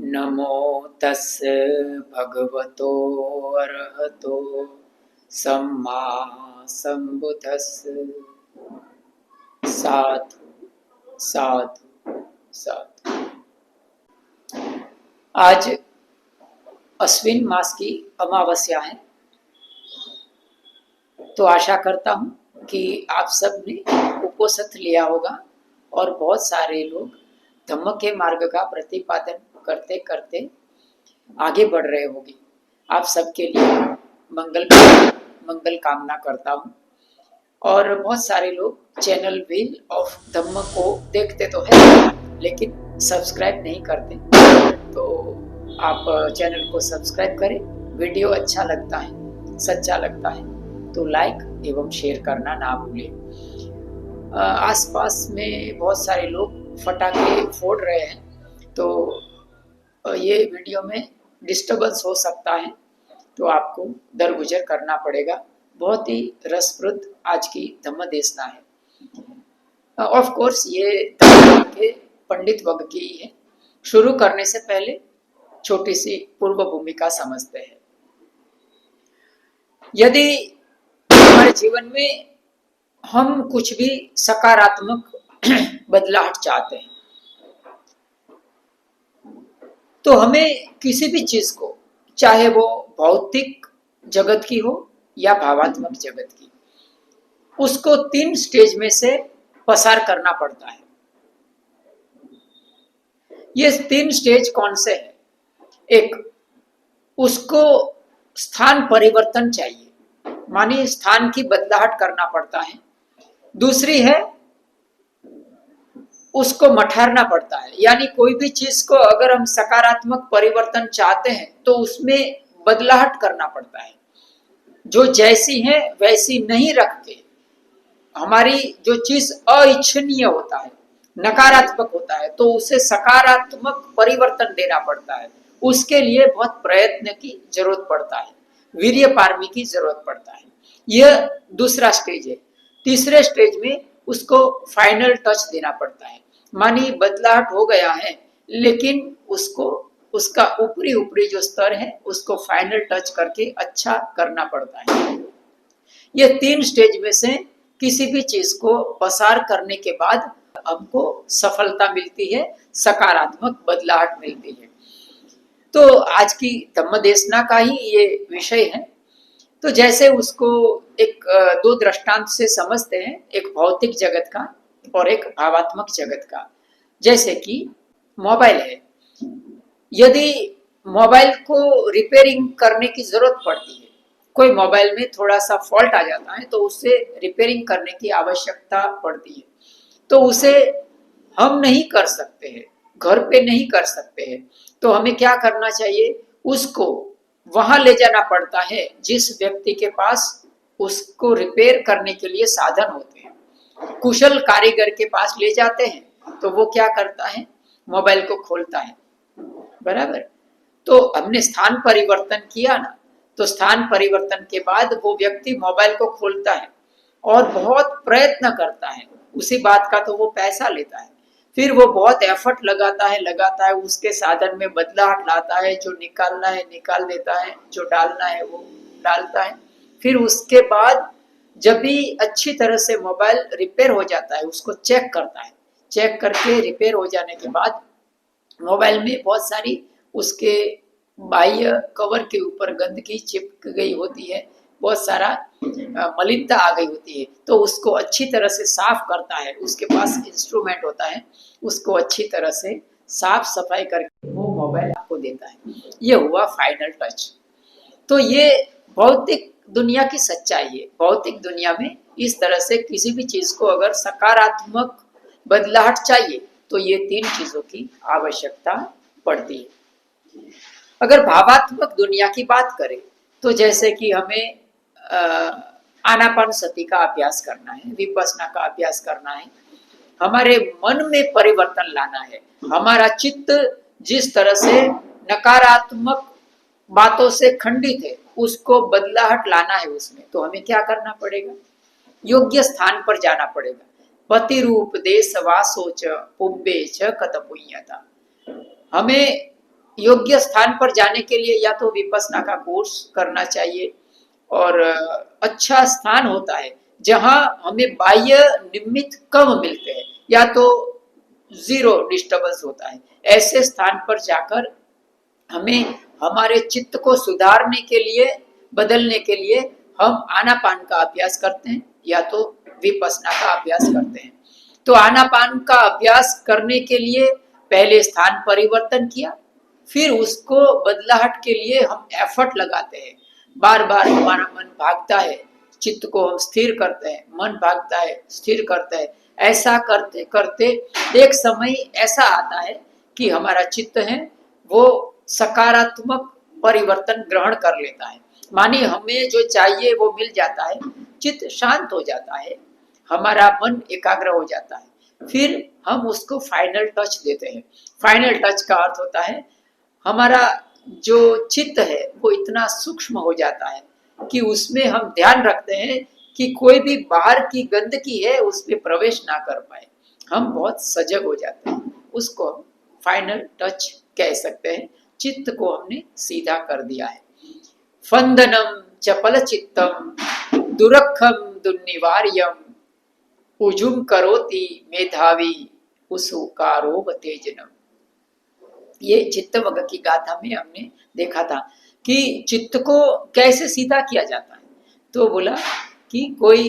नमो तस्य भगवतो अरहतो सम्मा सम्बुद्धस्य। साधु साधु साधु। आज अश्विन मास की अमावस्या है, तो आशा करता हूँ कि आप सब ने उपोषित लिया होगा और बहुत सारे लोग धम्म के मार्ग का प्रतिपादन करते करते आगे बढ़ रहे होंगे। आप सबके लिए मंगल कामना करता हूँ। और बहुत सारे लोग चैनल व्हील ऑफ धम्म को देखते तो है लेकिन सब्सक्राइब नहीं करते, तो आप चैनल को सब्सक्राइब करें। वीडियो अच्छा लगता है, सच्चा लगता है तो लाइक एवं शेयर करना ना भूलें। आसपास में बहुत सारे लोग फटाके फोड़ रहे हैं, तो ये वीडियो में डिस्टर्बेंस हो सकता है, तो आपको दरगुजर करना पड़ेगा। बहुत ही रसप्रद आज की धम्म देशना है। ऑफ कोर्स ये धम्म के पंडित वर्ग की ही है। शुरू करने से पहले छोटी सी पूर्व भूमिका समझते हैं। यदि हमारे जीवन में हम कुछ भी सकारात्मक बदलाव चाहते हैं, तो हमें किसी भी चीज को, चाहे वो भौतिक जगत की हो या भावात्मक जगत की, उसको 3 स्टेज में से पसार करना पड़ता है। ये 3 स्टेज कौन से हैं? एक, उसको स्थान परिवर्तन चाहिए, मानिए स्थान की बदलाहट करना पड़ता है। दूसरी है, उसको मठारना पड़ता है, यानी कोई भी चीज को अगर हम सकारात्मक परिवर्तन चाहते हैं तो उसमें बदलाहट करना पड़ता है। जो जैसी है वैसी नहीं रख के, हमारी जो चीज अइच्छनीय होता है, नकारात्मक होता है, तो उसे सकारात्मक परिवर्तन देना पड़ता है। उसके लिए बहुत प्रयत्न की जरूरत पड़ता है, वीर्य पारमी की जरूरत पड़ता है। यह दूसरा स्टेज है। तीसरे स्टेज में उसको फाइनल टच देना पड़ता है। मानी बदलाहट हो गया है, लेकिन उसको उसका ऊपरी ऊपरी जो स्तर है उसको फाइनल टच करके अच्छा करना पड़ता है। ये 3 स्टेज में से किसी भी चीज को पसार करने के बाद हमको सफलता मिलती है, सकारात्मक बदलाहट मिलती है। तो आज की धम्म देशना का ही ये विषय है। तो जैसे उसको एक 2 दृष्टांत से समझते हैं, एक भौतिक जगत का और एक भावात्मक जगत का। जैसे कि मोबाइल है, यदि मोबाइल को रिपेयरिंग करने की जरूरत पड़ती है, कोई मोबाइल में थोड़ा सा फॉल्ट आ जाता है तो उससे रिपेयरिंग करने की आवश्यकता पड़ती है, तो उसे हम नहीं कर सकते हैं, घर पे नहीं कर सकते हैं, तो हमें क्या करना चाहिए? उसको वहां ले जाना पड़ता है जिस व्यक्ति के पास उसको रिपेयर करने के लिए साधन होते हैं। कुशल कारीगर के पास ले जाते हैं, तो वो क्या करता है? मोबाइल को खोलता है, बराबर। तो हमने स्थान परिवर्तन किया ना, तो स्थान परिवर्तन के बाद वो व्यक्ति मोबाइल को खोलता है और बहुत प्रयत्न करता है, उसी बात का तो वो पैसा लेता है। फिर वो बहुत एफर्ट लगाता है, उसके साधन में बदलाहट लाता है, जो निकालना है निकाल देता है, जो डालना है वो डालता है। फिर उसके बाद जब भी अच्छी तरह से मोबाइल रिपेयर हो जाता है, उसको चेक करता है। चेक करके रिपेयर हो जाने के बाद मोबाइल में बहुत सारी उसके बाह्य कवर के ऊपर गंदगी चिपक गई होती है, बहुत सारा मलिनता आ गई होती है, तो उसको अच्छी तरह से साफ करता है। उसके पास इंस्ट्रूमेंट होता है, उसको अच्छी तरह से साफ सफाई करके वो मोबाइल आपको देता है। ये हुआ फाइनल टच। तो ये भौतिक दुनिया की सच्चाई है। भौतिक दुनिया में इस तरह से किसी भी चीज को अगर सकारात्मक बदलाहट चाहिए तो ये 3 चीजों की आवश्यकता पड़ती है। अगर भावात्मक दुनिया की बात करें तो जैसे कि हमें आनापान सती का अभ्यास करना है, विपස්සना का अभ्यास करना है, हमारे मन में परिवर्तन लाना है। हमारा चित्त जिस तरह से नकारात्मक बातों से खंडित है, उसको बदलाहट लाना है उसमें, तो हमें क्या करना पड़ेगा? योग्य स्थान पर जाना पड़ेगा। पति रूप देश वासोच पुब्बे च कत पुण्यता। हमें योग्य स्थान पर जाने के लिए या तो विपश्यना का कोर्स करना चाहिए, और अच्छा स्थान होता है जहां हमें बाह्य निमित्त कम मिलते हैं या तो जीरो डिस्टर्बेंस होता है। ऐसे स्थान पर जाकर हमें हमारे चित्त को सुधारने के लिए, बदलने के लिए हम आनापान का अभ्यास करते हैं या तो विपश्यना का अभ्यास करते हैं। तो आनापान का अभ्यास करने के लिए पहले स्थान परिवर्तन किया, फिर उसको बदलाहट के लिए हम एफर्ट लगाते हैं। बार बार हमारा मन भागता है, चित्त को हम स्थिर करते हैं, मन भागता है, स्थिर करते हैं। ऐसा करते करते एक समय ऐसा आता है कि हमारा चित्त है वो सकारात्मक परिवर्तन ग्रहण कर लेता है। मानिए हमें जो चाहिए वो मिल जाता है, चित्त शांत हो जाता है, हमारा मन एकाग्र हो जाता है। फिर हम उसको फाइनल टच देते हैं। फाइनल टच का अर्थ होता है हमारा जो चित्त है वो इतना सूक्ष्म हो जाता है कि उसमें हम ध्यान रखते हैं कि कोई भी बाहर की गंदगी है उस पर प्रवेश ना कर पाए। हम बहुत सजग हो जाते हैं, उसको हम फाइनल टच कह सकते हैं। चित्त को हमने सीधा कर दिया है। फंदनम चपल चित्तम दुरखम दुर्निवार्यम उजुम करोति मेधावी उसुकारोव तेजनम। ये चित्तवग की गाथा में हमने देखा था कि चित्त को कैसे सीधा किया जाता है। तो बोला कि कोई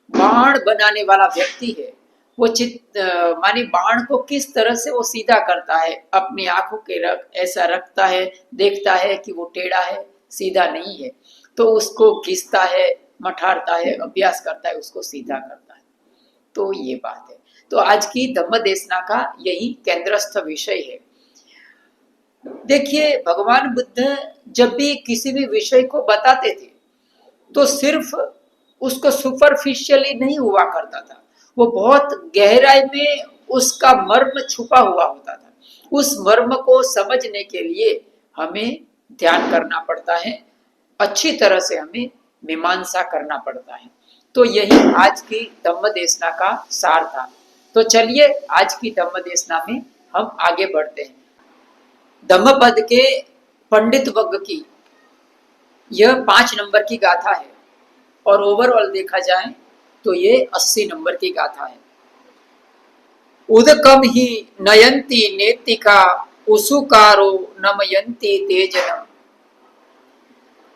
बाण बनाने वाला व्यक्ति है, वो चित्त माने बाण को किस तरह से वो सीधा करता है, अपनी आंखों के ऐसा रखता है, देखता है कि वो टेढ़ा है, सीधा नहीं है, तो उसको घिसता है, मठारता है, अभ्यास करता है, उसको सीधा करता है। तो ये बात है। तो आज की धम्म देशना का यही केंद्रस्थ विषय है। देखिए भगवान बुद्ध जब भी किसी भी विषय को बताते थे तो सिर्फ उसको सुपरफिशियली नहीं हुआ करता था, वो बहुत गहराई में उसका मर्म छुपा हुआ होता था। उस मर्म को समझने के लिए हमें ध्यान करना पड़ता है, अच्छी तरह से हमें मीमांसा करना पड़ता है। तो यही आज की धम्म देशना का सार था। तो चलिए आज की धम्म देशना में हम आगे बढ़ते हैं। धम्मपद के पंडित वर्ग की यह 5 नंबर की गाथा है और ओवरऑल देखा जाए तो ये 80 नंबर की गाथा है। उदकम ही नयंती नेतिका उसुकारो नमयंती तेजनम।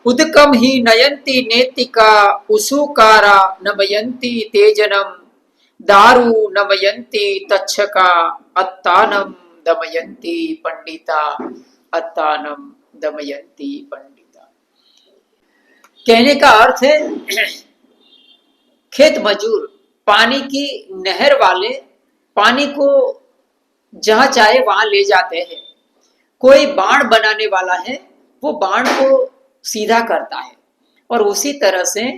उदकम ही नयंती नेतिका उसुकारा नमयंती तेजनम। दारु नमयंती तक्षका अत्तानम दमयंती पंडिता। अत्तानम दमयंती पंडिता। कहने का अर्थ है खेत मजूर पानी की नहर वाले पानी को जहां चाहे वहां ले जाते हैं। कोई बाण बनाने वाला है, वो बाण को सीधा करता है, और उसी तरह से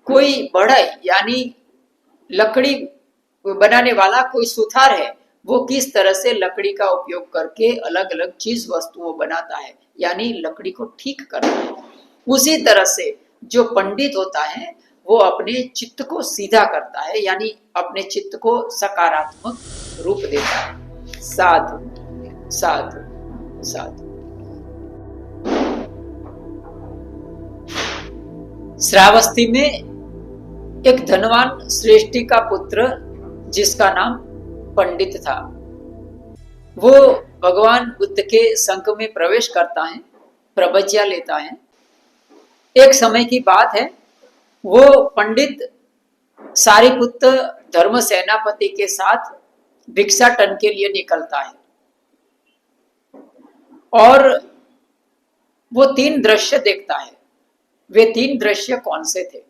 कोई बढ़ई यानी लकड़ी बनाने वाला कोई सुथार है, वो किस तरह से लकड़ी का उपयोग करके अलग अलग चीज वस्तुओं बनाता है, यानी लकड़ी को ठीक करता है। उसी तरह से जो पंडित होता है वो अपने चित्त को सीधा करता है, यानी अपने चित्त को सकारात्मक रूप देता है। साधु साधु साधु। श्रावस्ती में एक धनवान श्रेष्ठी का पुत्र जिसका नाम पंडित था, वो भगवान बुद्ध के संघ में प्रवेश करता है, प्रवज्ञा लेता है। एक समय की बात है, वो पंडित सारिपुत्र धर्म सेनापति के साथ भिक्षाटन के लिए निकलता है, और वो 3 दृश्य देखता है। वे 3 दृश्य कौन से थे?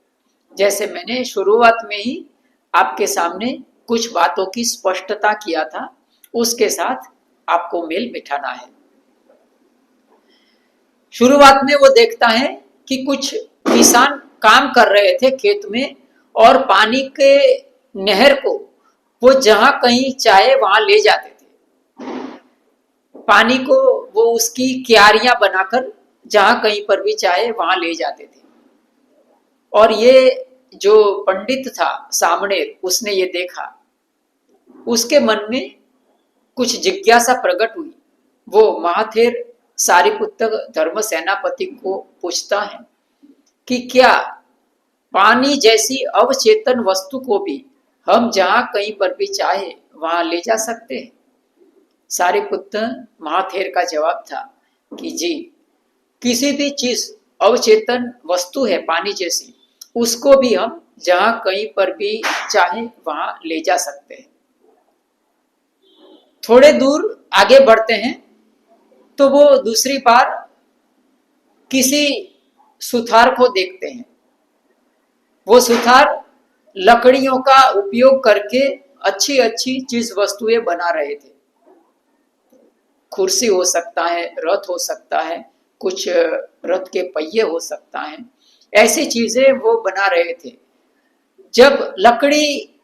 जैसे मैंने शुरुआत में ही आपके सामने कुछ बातों की स्पष्टता किया था, उसके साथ आपको मेल बिठाना है। शुरुआत में वो देखता है कि कुछ किसान काम कर रहे थे खेत में, और पानी के नहर को वो जहां कहीं चाहे वहां ले जाते थे। पानी को वो उसकी क्यारियां बनाकर जहां कहीं पर भी चाहे वहां ले जाते थे। और ये जो पंडित था सामणेर, उसने ये देखा, उसके मन में कुछ जिज्ञासा प्रकट हुई। वो महाथेर सारिपुत्र धर्म सेनापति को पूछता है कि क्या पानी जैसी अवचेतन वस्तु को भी हम जहां कहीं पर भी चाहे वहां ले जा सकते हैं? सारिपुत्र महाथेर का जवाब था कि जी, किसी भी चीज अवचेतन वस्तु है पानी जैसी, उसको भी हम जहां कहीं पर भी चाहे वहां ले जा सकते हैं। थोड़े दूर आगे बढ़ते हैं तो वो दूसरी बार किसी सुथार को देखते हैं। वो सुथार लकड़ियों का उपयोग करके अच्छी अच्छी चीज वस्तुएं बना रहे थे। कुर्सी हो सकता है, रथ हो सकता है, कुछ रथ के पहिए हो सकता है, ऐसी चीजें वो बना रहे थे। जब लकड़ी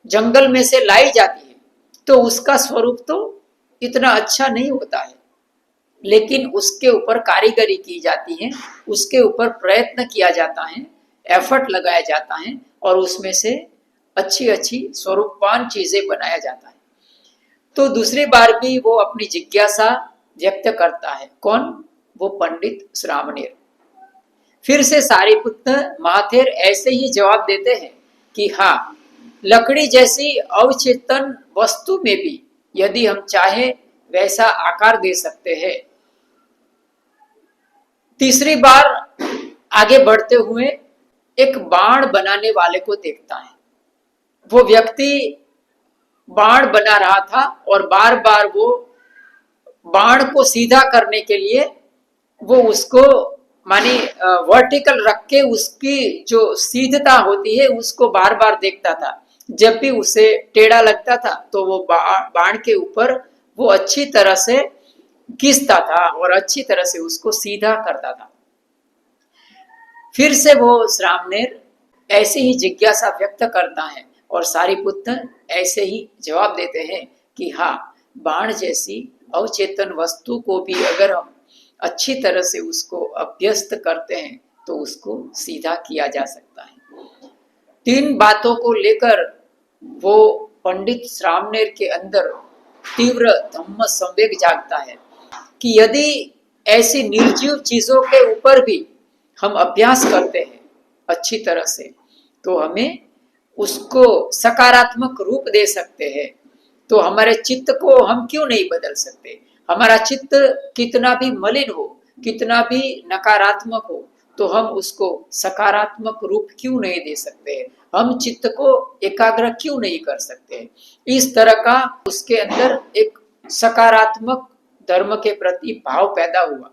जंगल में से लाई जाती है तो उसका स्वरूप तो इतना अच्छा नहीं होता है, लेकिन उसके ऊपर कारीगरी की जाती है, उसके ऊपर प्रयत्न किया जाता है, एफर्ट लगाया जाता है और उसमें से अच्छी अच्छी स्वरूपवान चीजें बनाया जाता है। तो दूसरी बार भी वो अपनी जिज्ञासा व्यक्त करता है। कौन? वो पंडित श्रामणेर। फिर से सारिपुत्र महाथेर ऐसे ही जवाब देते हैं कि हाँ, लकड़ी जैसी अवचेतन वस्तु में भी यदि हम चाहे वैसा आकार दे सकते हैं। तीसरी बार आगे बढ़ते हुए एक बाण बनाने वाले को देखता है। वो व्यक्ति बाण बना रहा था और बार बार वो बाण को सीधा करने के लिए वो उसको मानी वर्टिकल रख के उसकी जो सीधता होती है उसको बार बार देखता था। जब भी उसे टेढ़ा लगता था तो वो बाण के ऊपर वो अच्छी तरह से घिसता था और अच्छी तरह से उसको सीधा करता था। फिर से वो श्रामणेर ऐसी ही जिज्ञासा व्यक्त करता है और सारिपुत्र ऐसे ही जवाब देते हैं कि हाँ, बाण जैसी अवचेतन वस्तु को भी अगर हम अच्छी तरह से उसको अभ्यस्त करते हैं तो उसको सीधा किया जा सकता है। तीन बातों को लेकर वो पंडित श्रामणेर के अंदर तीव्र धम्म संवेग जागता है कि यदि ऐसी निर्जीव चीजों के ऊपर भी हम अभ्यास करते हैं अच्छी तरह से तो हमें उसको सकारात्मक रूप दे सकते हैं। तो हमारे चित्त को हम क्यों नहीं बदल सकते? हमारा चित्त कितना भी मलिन हो, कितना भी नकारात्मक हो, तो हम उसको सकारात्मक रूप क्यों नहीं दे सकते? हम चित्त को एकाग्र क्यों नहीं कर सकते? इस तरह का उसके अंदर एक सकारात्मक धर्म के प्रति भाव पैदा हुआ।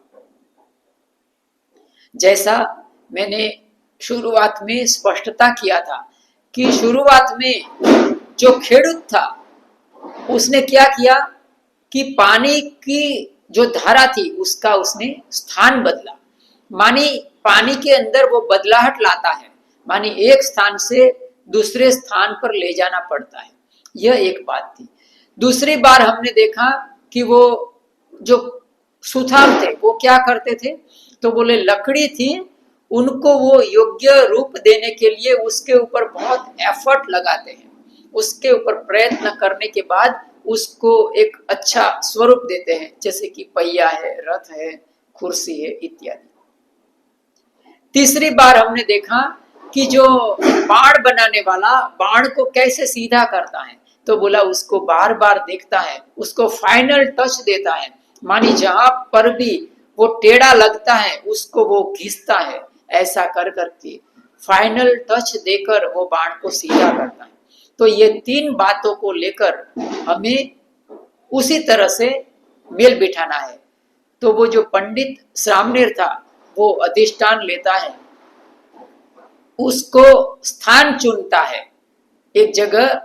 जैसा मैंने शुरुआत में स्पष्टता किया था कि शुरुआत में जो खेडूत था उसने क्या किया कि पानी की जो धारा थी उसका उसने स्थान बदला। मानी पानी के अंदर वो बदलाहट लाता है, मानी एक स्थान से दूसरे स्थान पर ले जाना पड़ता है। यह एक बात थी। दूसरी बार हमने देखा कि वो जो सुथार थे वो क्या करते थे, तो बोले लकड़ी थी, उनको वो योग्य रूप देने के लिए उसके ऊपर बहुत एफर्ट लगाते हैं, उसके ऊपर प्रयत्न करने के बाद उसको एक अच्छा स्वरूप देते हैं, जैसे कि पहिया है, रथ है, कुर्सी है इत्यादि। तीसरी बार हमने देखा कि जो बाण बनाने वाला बाण को कैसे सीधा करता है, तो बोला उसको बार बार देखता है, उसको फाइनल टच देता है, मानी जहां पर भी वो टेढ़ा लगता है उसको वो घिसता है, ऐसा कर करके फाइनल टच देकर वो बाण को सीधा करता है। तो ये तीन बातों को लेकर हमें उसी तरह से मेल बिठाना है। तो वो जो पंडित श्रामणेर था वो अधिष्ठान लेता है, उसको स्थान चुनता है, एक जगह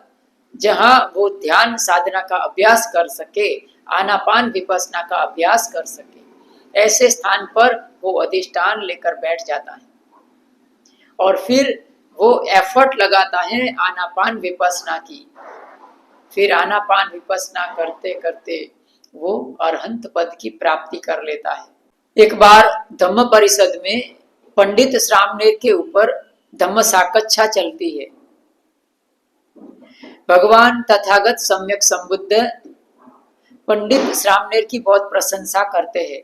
जहां वो ध्यान साधना का अभ्यास कर सके, आनापान विपස්සना का अभ्यास कर सके, ऐसे स्थान पर वो अधिष्ठान लेकर बैठ जाता है और फिर वो एफर्ट लगाता है आनापान विपස්සना की। फिर आनापान विपස්සना करते करते वो अरहंत पद की प्राप्ति कर लेता है। एक बार धम्म परिषद में पंडित श्रामणेर के ऊपर धम्म साकच्छा चलती है। भगवान तथागत सम्यक संबुद्ध पंडित श्रामणेर की बहुत प्रशंसा करते हैं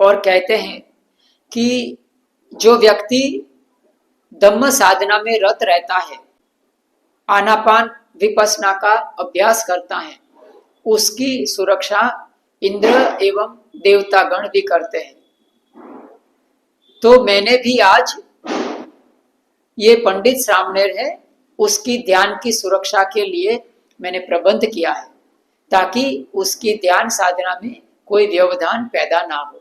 और कहते हैं कि जो व्यक्ति धम्म साधना में रत रहता है, आनापान विपස්සना का अभ्यास करता है, उसकी सुरक्षा इंद्र एवं देवतागण भी करते हैं। तो मैंने भी आज ये पंडित श्रामणेर है, उसकी ध्यान की सुरक्षा के लिए मैंने प्रबंध किया है ताकि उसकी ध्यान साधना में कोई व्यवधान पैदा ना हो।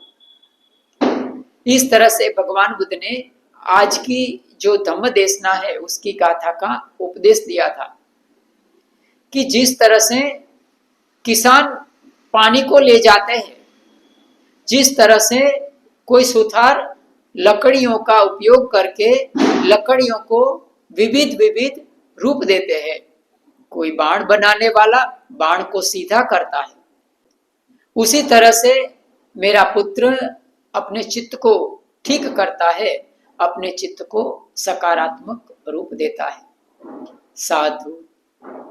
इस तरह से भगवान बुद्ध ने आज की जो धम्म देशना है उसकी गाथा का उपदेश दिया था कि जिस तरह से किसान पानी को ले जाते हैं, जिस तरह से कोई सुथार लकड़ियों का उपयोग करके लकड़ियों को विविध विविध रूप देते हैं, कोई बाण बनाने वाला बाण को सीधा करता है, उसी तरह से मेरा पुत्र अपने चित्त को ठीक करता है, अपने चित्त को सकारात्मक रूप देता है। साधु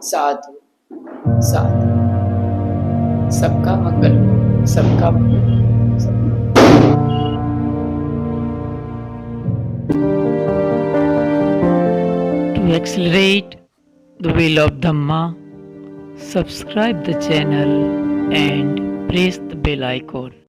साधु साधु। सबका मंगल हो, सबका मंगल हो। To accelerate the wheel of Dhamma, subscribe the channel and press the bell icon.